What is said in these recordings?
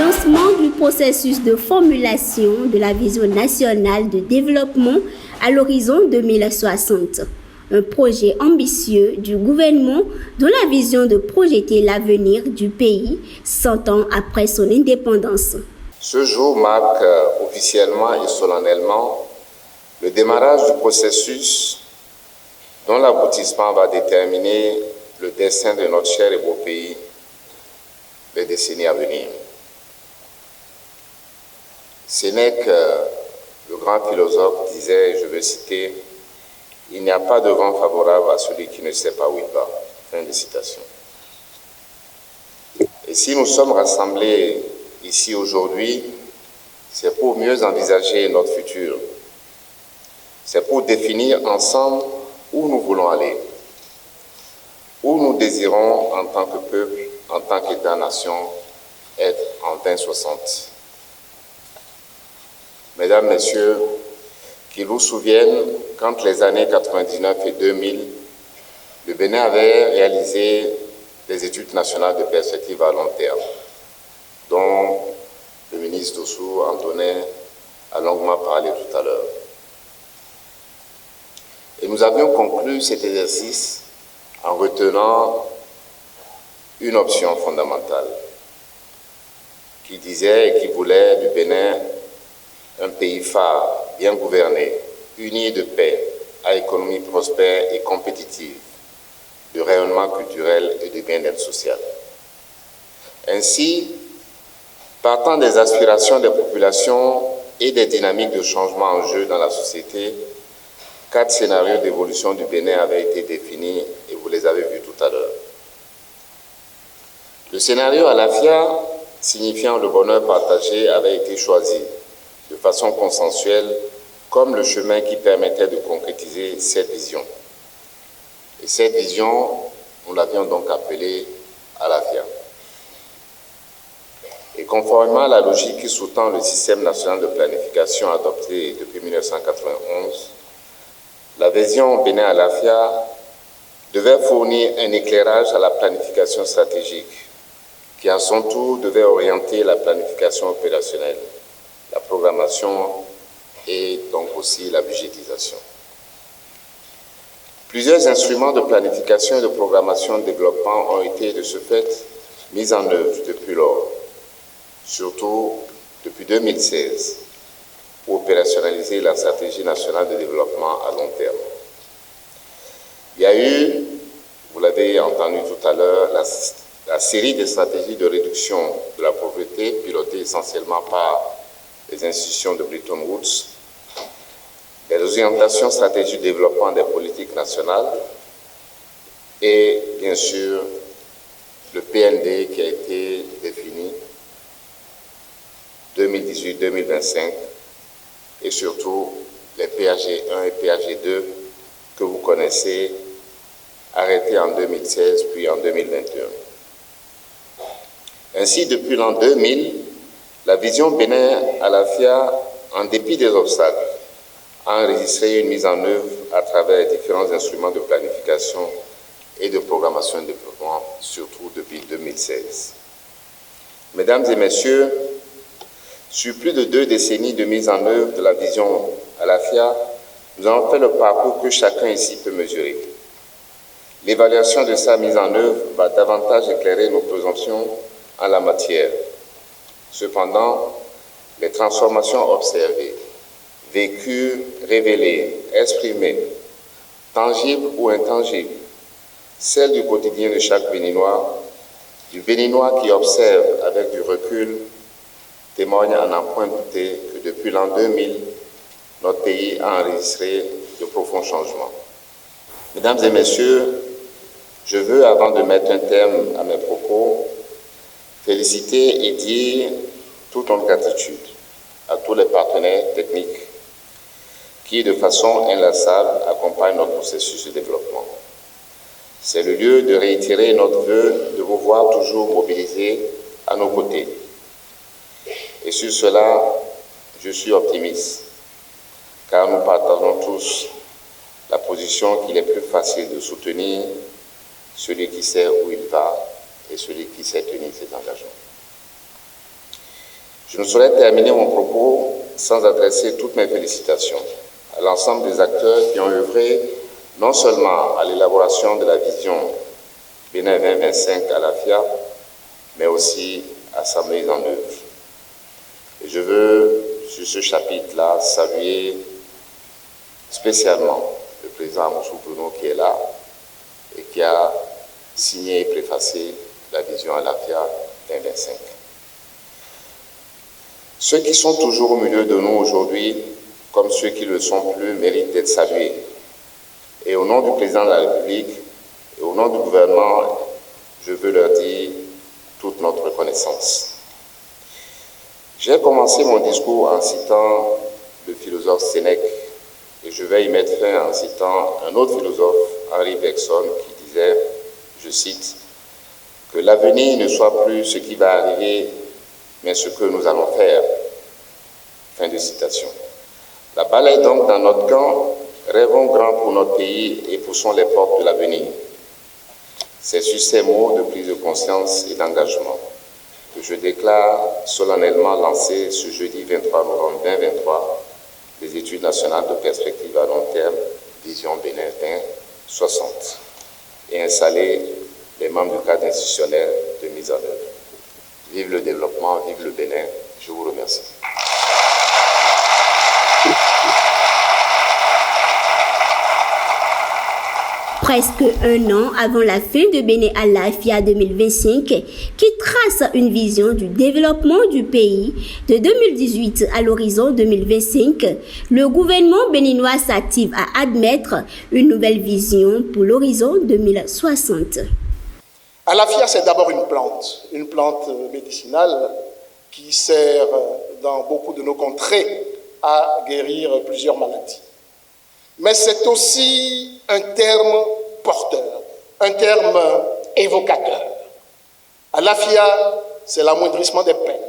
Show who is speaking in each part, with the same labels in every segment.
Speaker 1: lancement du processus de formulation de la vision nationale de développement à l'horizon 2060. Un projet ambitieux du gouvernement dont la vision de projeter l'avenir du pays 100 ans après son indépendance.
Speaker 2: Ce jour marque officiellement et solennellement le démarrage du processus dont l'aboutissement va déterminer le destin de notre cher et beau pays les décennies à venir. Sénèque, le grand philosophe, disait, je veux citer, « Il n'y a pas de vent favorable à celui qui ne sait pas où il va ». Fin de citation. Et si nous sommes rassemblés ici aujourd'hui, c'est pour mieux envisager notre futur. C'est pour définir ensemble où nous voulons aller, où nous désirons en tant que peuple, en tant qu'État-nation, être en 2060. Mesdames, Messieurs, qu'ils vous souviennent, quand les années 99 et 2000, le Bénin avait réalisé des études nationales de perspective à long terme, dont le ministre Dossou Antonin a longuement parlé tout à l'heure. Et nous avions conclu cet exercice en retenant une option fondamentale qui disait et qui voulait du Bénin un pays phare, bien gouverné, uni de paix, à économie prospère et compétitive, de rayonnement culturel et de bien-être social. Ainsi, partant des aspirations des populations et des dynamiques de changement en jeu dans la société, 4 scénarios d'évolution du Bénin avaient été définis et vous les avez vus tout à l'heure. Le scénario Alafia, signifiant le bonheur partagé, avait été choisi de façon consensuelle comme le chemin qui permettait de concrétiser cette vision. Et cette vision, nous l'avions donc appelée Alafia. Et conformément à la logique qui sous-tend le système national de planification adopté depuis 1991, la vision Bénin Alafia devait fournir un éclairage à la planification stratégique, qui à son tour devait orienter la planification opérationnelle, la programmation et donc aussi la budgétisation. Plusieurs instruments de planification et de programmation de développement ont été de ce fait mis en œuvre depuis lors, surtout depuis 2016, pour opérationnaliser la stratégie nationale de développement à long terme. Il y a eu, vous l'avez entendu tout à l'heure, la série de stratégies de réduction de la pauvreté pilotées essentiellement par les institutions de Bretton Woods, les orientations stratégiques de développement des politiques nationales et bien sûr le PND qui a été défini 2018-2025 et surtout les PAG 1 et PAG 2 que vous connaissez, arrêtés en 2016 puis en 2021. Ainsi, depuis l'an 2000, la vision Bénin Alafia, en dépit des obstacles, a enregistré une mise en œuvre à travers différents instruments de planification et de programmation de développement, surtout depuis 2016. Mesdames et messieurs, sur plus de 2 décennies de mise en œuvre de la vision Alafia, nous avons fait le parcours que chacun ici peut mesurer. L'évaluation de sa mise en œuvre va davantage éclairer nos présomptions en la matière. Cependant, les transformations observées, vécues, révélées, exprimées, tangibles ou intangibles, celles du quotidien de chaque Béninois, du Béninois qui observe avec du recul, témoignent à n'en point douter que depuis l'an 2000, notre pays a enregistré de profonds changements. Mesdames et messieurs, je veux, avant de mettre un terme à mes propos, féliciter et dire toute notre gratitude à tous les partenaires techniques qui, de façon inlassable, accompagnent notre processus de développement. C'est le lieu de réitérer notre vœu de vous voir toujours mobilisés à nos côtés. Et sur cela, je suis optimiste, car nous partageons tous la position qu'il est plus facile de soutenir celui qui sait où il va et celui qui sait tenir ses engagements. Je ne saurais terminer mon propos sans adresser toutes mes félicitations à l'ensemble des acteurs qui ont œuvré non seulement à l'élaboration de la vision Bénin 2025 à l'AFIA, mais aussi à sa mise en œuvre. Et je veux, sur ce chapitre-là, saluer spécialement le président Amoussou Bruno qui est là et qui a signé et préfacé la vision à l'AFIA 2025. Ceux qui sont toujours au milieu de nous aujourd'hui, comme ceux qui ne le sont plus, méritent d'être salués. Et au nom du président de la République et au nom du gouvernement, je veux leur dire toute notre reconnaissance. J'ai commencé mon discours en citant le philosophe Sénèque et je vais y mettre fin en citant un autre philosophe, Henri Bergson, qui disait, je cite, « que l'avenir ne soit plus ce qui va arriver, mais ce que nous allons faire. » Fin de citation. La balle est donc dans notre camp, rêvons grand pour notre pays et poussons les portes de l'avenir. C'est sur ces mots de prise de conscience et d'engagement que je déclare solennellement lancer ce jeudi 23 novembre 2023 les études nationales de perspective à long terme, Vision Bénin 2060, et installer les membres du cadre institutionnel de mise en œuvre. Vive le développement, vive le Bénin. Je vous remercie.
Speaker 1: Presque un an avant la fin de Bénin à l'AFIA 2025, qui trace une vision du développement du pays de 2018 à l'horizon 2025, le gouvernement béninois s'active à admettre une nouvelle vision pour l'horizon 2060.
Speaker 3: À l'AFIA, c'est d'abord une plante médicinale qui sert dans beaucoup de nos contrées à guérir plusieurs maladies. Mais c'est aussi un terme porteur, un terme évocateur. À l'AFIA, c'est l'amoindrissement des peines.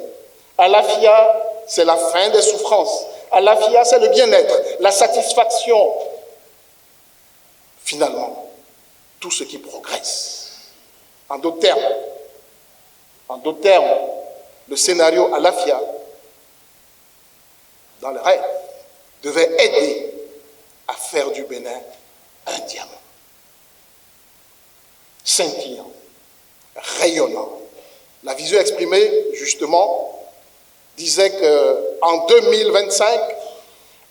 Speaker 3: À l'AFIA, c'est la fin des souffrances. À l'AFIA, c'est le bien-être, la satisfaction. Finalement, tout ce qui progresse. En d'autres termes, le scénario à l'AFIA, dans le rêve, devait aider à faire du Bénin un diamant. Scintillant, rayonnant. La vision exprimée, justement, disait qu'en 2025,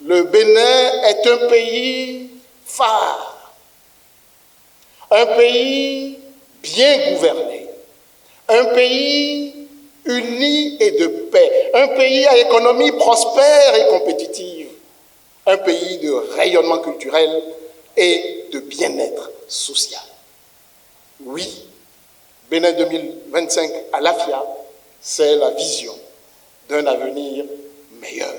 Speaker 3: le Bénin est un pays phare, un pays bien gouverné, un pays uni et de paix, un pays à économie prospère et compétitive, un pays de rayonnement culturel et de bien-être social. Oui, Bénin 2025 à l'AFIA, c'est la vision d'un avenir meilleur.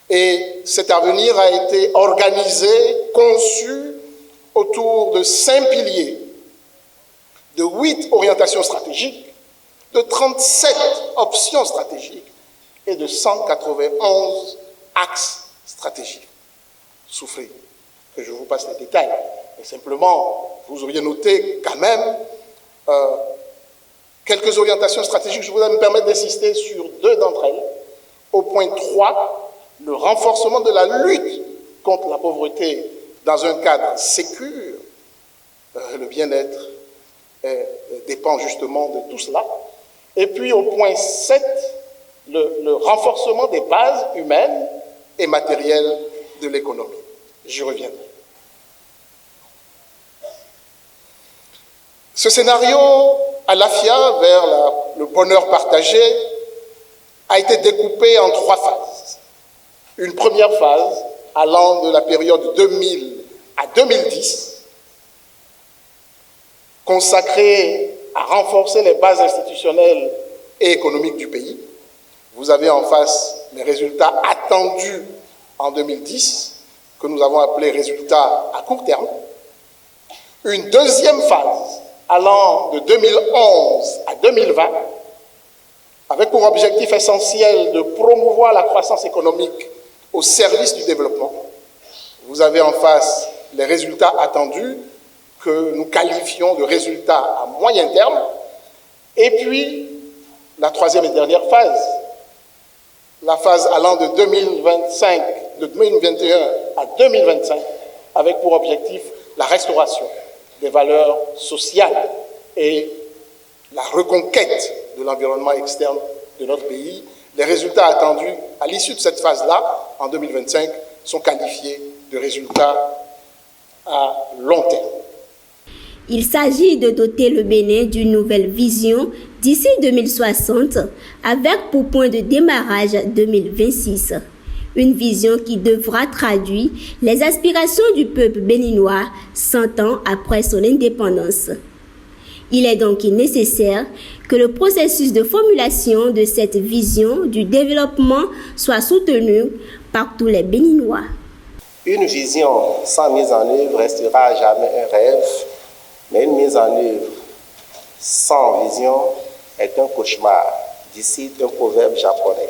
Speaker 3: Et cet avenir a été organisé, conçu autour de 5 piliers, de 8 orientations stratégiques, de 37 options stratégiques et de 191 axes stratégiques. Souffrez que je vous passe les détails, mais simplement, vous auriez noté quand même quelques orientations stratégiques. Je voudrais me permettre d'insister sur 2 d'entre elles. Au point 3, le renforcement de la lutte contre la pauvreté dans un cadre sécure. Le bien-être dépend justement de tout cela. Et puis au point 7, le renforcement des bases humaines et matérielles de l'économie. J'y reviendrai. Ce scénario à l'AFIA vers le bonheur partagé a été découpé en 3 phases. Une première phase allant de la période 2000 à 2010, consacrée à renforcer les bases institutionnelles et économiques du pays. Vous avez en face les résultats attendus en 2010, que nous avons appelés résultats à court terme. Une deuxième phase allant de 2011 à 2020, avec pour objectif essentiel de promouvoir la croissance économique au service du développement. Vous avez en face les résultats attendus que nous qualifions de résultats à moyen terme, et puis la troisième et dernière phase la phase allant de 2021 à 2025, avec pour objectif la restauration des valeurs sociales et la reconquête de l'environnement externe de notre pays. Les résultats attendus à l'issue de cette phase-là, en 2025, sont qualifiés de résultats à long terme.
Speaker 1: Il s'agit de doter le Bénin d'une nouvelle vision d'ici 2060, avec pour point de démarrage 2026. Une vision qui devra traduire les aspirations du peuple béninois 100 ans après son indépendance. Il est donc nécessaire que le processus de formulation de cette vision du développement soit soutenu par tous les Béninois.
Speaker 4: Une vision sans mise en œuvre restera à jamais un rêve, mais une mise en œuvre sans vision est un cauchemar, d'ici un proverbe japonais.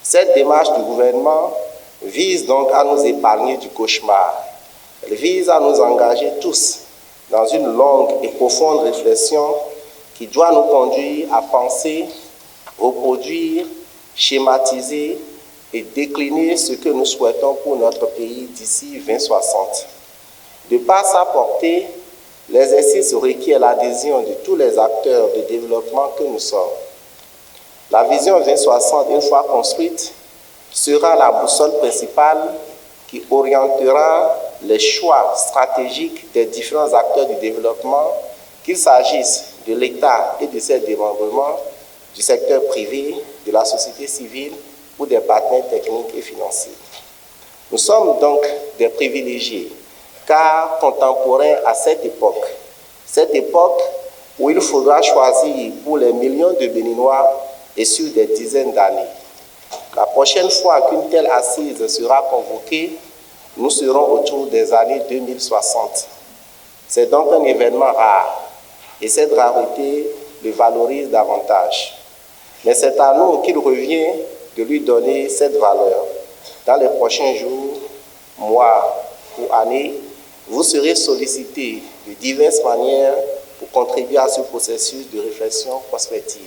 Speaker 4: Cette démarche du gouvernement vise donc à nous épargner du cauchemar. Elle vise à nous engager tous dans une longue et profonde réflexion qui doit nous conduire à penser, reproduire, schématiser et décliner ce que nous souhaitons pour notre pays d'ici 2060. De par sa portée, l'exercice requiert l'adhésion de tous les acteurs de développement que nous sommes. La vision 2060, une fois construite, sera la boussole principale qui orientera les choix stratégiques des différents acteurs du développement, qu'il s'agisse de l'État et de ses démembrements, du secteur privé, de la société civile ou des partenaires techniques et financiers. Nous sommes donc des privilégiés, car contemporains à cette époque où il faudra choisir pour les millions de Béninois et sur des dizaines d'années. La prochaine fois qu'une telle assise sera convoquée, nous serons autour des années 2060. C'est donc un événement rare et cette rareté le valorise davantage. Mais c'est à nous qu'il revient de lui donner cette valeur. Dans les prochains jours, mois ou années, vous serez sollicités de diverses manières pour contribuer à ce processus de réflexion prospective.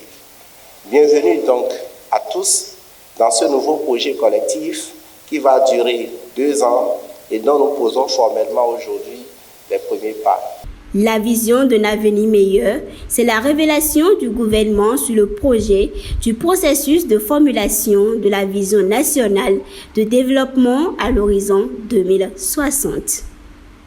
Speaker 4: Bienvenue donc à tous dans ce nouveau projet collectif qui va durer 2 ans et dont nous posons formellement aujourd'hui les premiers pas.
Speaker 1: La vision d'un avenir meilleur, c'est la révélation du gouvernement sur le projet du processus de formulation de la vision nationale de développement à l'horizon 2060.